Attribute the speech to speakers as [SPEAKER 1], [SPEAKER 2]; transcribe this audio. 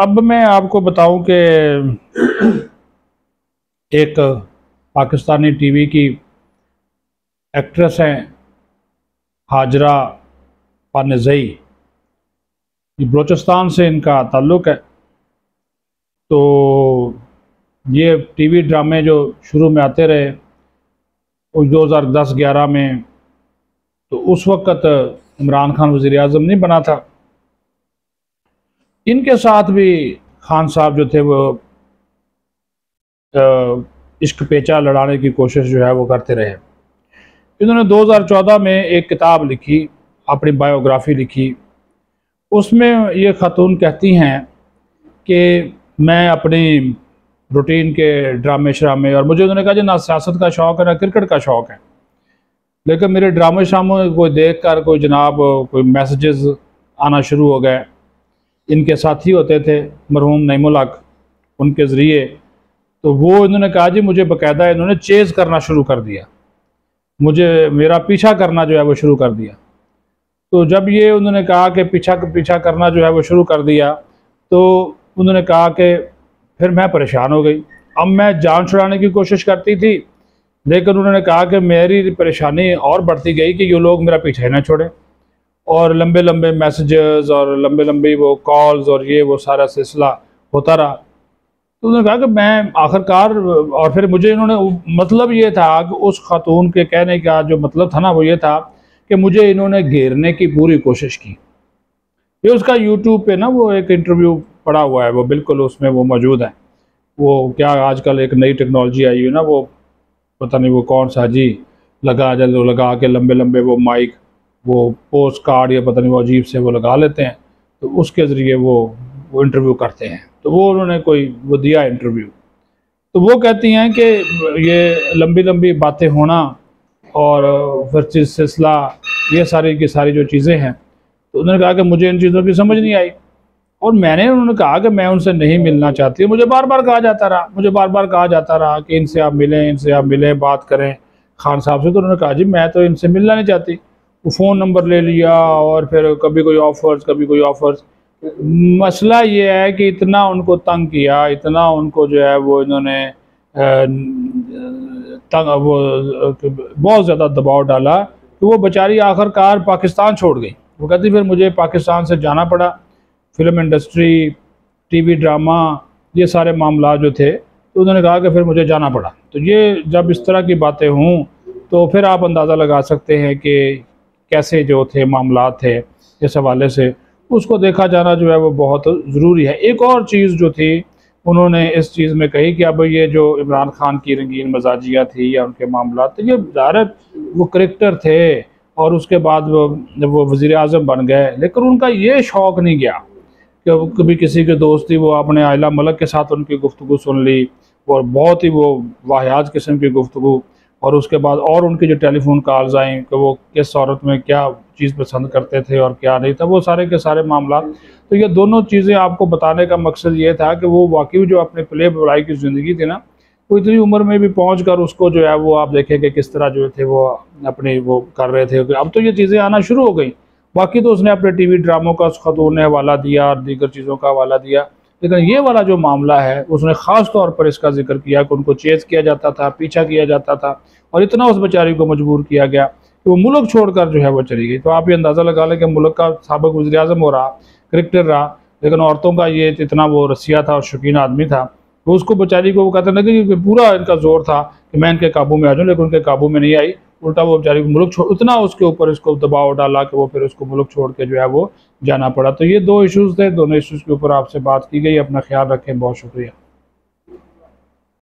[SPEAKER 1] अब मैं आपको बताऊं कि एक पाकिस्तानी टीवी की एक्ट्रेस हैं हाजरा पानज़ई, बलूचिस्तान से इनका ताल्लुक़ है। तो ये टीवी ड्रामे जो शुरू में आते रहे 2010-11 में, तो उस वक़्त इमरान खान वज़ीर आज़म नहीं बना था। इनके साथ भी खान साहब जो थे वो इश्क पेचा लड़ाने की कोशिश जो है वो करते रहे। इन्होंने 2014 में एक किताब लिखी, अपनी बायोग्राफ़ी लिखी। उसमें ये खातून कहती हैं कि मैं अपनी रूटीन के ड्रामे श्रामे, और मुझे उन्होंने कहा जी ना सियासत का शौक़ है ना क्रिकेट का शौक़ है, लेकिन मेरे ड्रामे श्रामे को देख कर कोई जनाब कोई मैसेजेस आना शुरू हो गए। इनके साथी होते थे मरहूम नईमुल हक, उनके ज़रिए तो वो इन्होंने कहा जी मुझे बाकायदा इन्होंने चेज़ करना शुरू कर दिया, मुझे मेरा पीछा करना जो है वो शुरू कर दिया। तो जब ये उन्होंने कहा कि पीछा करना जो है वो शुरू कर दिया, तो उन्होंने कहा कि फिर मैं परेशान हो गई। अब मैं जान छुड़ाने की कोशिश करती थी, लेकिन उन्होंने कहा कि मेरी परेशानी और बढ़ती गई कि ये लोग मेरा पीछा ही ना छोड़ें, और लंबे लंबे मैसेजेस और लंबे लंबे वो कॉल्स और ये वो सारा सिलसिला होता रहा। तो उन्होंने कहा कि मैं आखिरकार, और फिर मुझे इन्होंने मतलब ये था कि उस खातून के कहने का जो मतलब था ना वो ये था कि मुझे इन्होंने घेरने की पूरी कोशिश की। ये उसका यूट्यूब पे ना वो एक इंटरव्यू पड़ा हुआ है, वो बिल्कुल उसमें वो मौजूद है। वो क्या आजकल एक नई टेक्नोलॉजी आई है ना, वो पता नहीं वो कौन सा जी लगा के लंबे लंबे वो माइक, वो पोस्ट कार्ड या पता नहीं वो अजीब से वो लगा लेते हैं, तो उसके ज़रिए वो इंटरव्यू करते हैं। तो वो उन्होंने वो दिया इंटरव्यू। तो वो कहती हैं कि ये लंबी लंबी बातें होना और फिर सिलसिला ये सारी की सारी जो चीज़ें हैं, तो उन्होंने कहा कि मुझे इन चीज़ों की समझ नहीं आई, और उन्होंने कहा कि मैं उनसे नहीं मिलना चाहती। मुझे बार बार कहा जाता रहा कि इनसे आप मिलें बात करें खान साहब से। तो उन्होंने कहा जी मैं तो इनसे मिलना नहीं चाहती। वो फ़ोन नंबर ले लिया और फिर कभी कोई ऑफ़र्स। मसला ये है कि इतना उनको तंग किया, इतना उनको जो है वो इन्होंने बहुत ज़्यादा दबाव डाला कि वो बेचारी आखिरकार पाकिस्तान छोड़ गई। वो कहती फिर मुझे पाकिस्तान से जाना पड़ा। फिल्म इंडस्ट्री, टीवी ड्रामा, ये सारे मामला जो थे, तो उन्होंने कहा कि फिर मुझे जाना पड़ा। तो ये जब इस तरह की बातें हों तो फिर आप अंदाज़ा लगा सकते हैं कि कैसे जो थे मामला थे इस हवाले से, उसको देखा जाना जो है वो बहुत ज़रूरी है। एक और चीज़ जो थी उन्होंने इस चीज़ में कही कि अब ये जो इमरान खान की रंगीन मजाजियाँ थी या उनके मामला, तो ये ज़ाहिर वो क्रिकेटर थे और उसके बाद वो वज़ीर आज़म बन गए, लेकिन उनका ये शौक़ नहीं गया कि कभी किसी के दोस्ती वो आपने आयला मलिक के साथ उनकी गुफ्तगू सुन ली और बहुत ही वो वाहियात किस्म की गुफ्तगू, और उसके बाद और उनकी जो टेलीफोन कॉल्स आई कि वो किस औरत में क्या चीज़ पसंद करते थे और क्या नहीं था, वो सारे के सारे मामला। तो ये दोनों चीज़ें आपको बताने का मकसद ये था कि वो वाकई जो अपने प्ले बॉय की ज़िंदगी थी ना, वो इतनी उम्र में भी पहुँच कर उसको जो है वो आप देखें कि किस तरह जो थे वो अपनी वो कर रहे थे। अब तो ये चीज़ें आना शुरू हो गई। बाकी तो उसने अपने टीवी ड्रामों का उस खातून ने हवाला दिया और दीगर चीज़ों का हवाला दिया, लेकिन ये वाला जो मामला है उसने ख़ास तौर पर इसका जिक्र किया कि उनको चेज़ किया जाता था, पीछा किया जाता था, और इतना उस बेचारी को मजबूर किया गया कि वो मुल्क छोड़कर जो है वो चली गई। तो आप ये अंदाज़ा लगा लें कि मुल्क का साबिक़ वज़ीर आज़म हो रहा, क्रिकेटर रहा, लेकिन औरतों का ये इतना वो रसिया था और शौकीन आदमी था, तो उसको बेचारी को वो कहते ना कि पूरा इनका जोर था कि मैं इनके काबू में आ जाऊँ, लेकिन उनके काबू में नहीं आई। उल्टा वो बेचारी को मुल्क छोड़, इतना उसके ऊपर इसको दबाव डाला कि वो फिर उसको मुल्क छोड़ के जो है वो जाना पड़ा। तो ये दो इश्यूज़ थे, दोनों इश्यूज़ के ऊपर आपसे बात की गई। अपना ख्याल रखें, बहुत शुक्रिया।